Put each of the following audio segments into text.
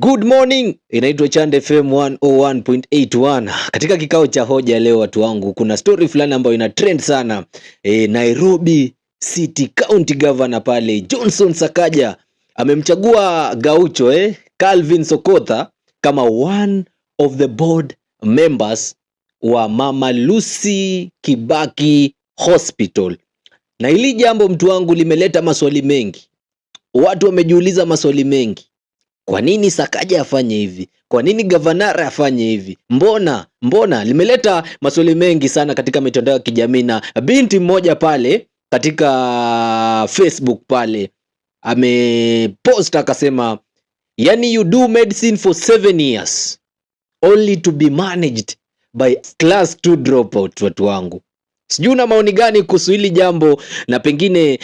Good morning, inaitwa Chande FM 101.81. Katika kikao cha hoja leo watu wangu, kuna story fulani ambayo ina trend sana. Nairobi City County Governor pale Johnson Sakaja amemchagua Gaucho Calvin Sokotha kama one of the board members wa Mama Lucy Kibaki Hospital. Na hili jambo mtu wangu limeleta maswali mengi. Watu wamejiuliza maswali mengi. Kwa nini Sakaja afanye hivi? Kwa nini Gavanara afanye hivi? Mbona limeleta maswali mengi sana katika mitandao ya kijamii, na binti mmoja pale katika Facebook pale amepost akasema, yani you do medicine for 7 years only to be managed by class 2 dropout. Watu wangu, sijui una maoni gani kuhusu hili jambo, na pengine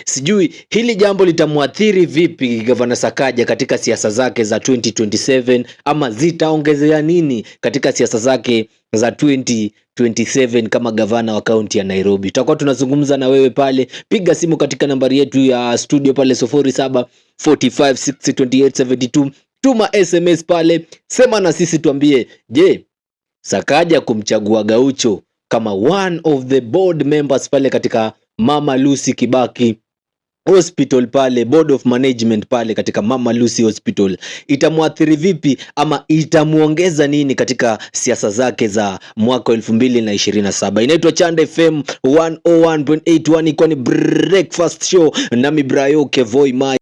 sijui hili jambo litamuathiri vipi Gavana Sakaja katika siasa zake za 2027, ama zitaongezea nini katika siasa zake za 2027 kama gavana wa kaunti ya Nairobi. Tutakuwa tunazungumza na wewe pale. Piga simu katika nambari yetu ya studio pale 0745602872. Tuma SMS pale, sema na sisi, tuambie, je, Sakaja kumchagua Gaucho kama one of the board members pale katika Mama Lucy Kibaki Hospital pale, board of management pale katika Mama Lucy Hospital, itamuathiri vipi ama itamuongeza nini katika siasa zake za mwaka 2027? Inaitwa Chande FM 101.81, iko ni breakfast show nami Brayo Kevoi Mai.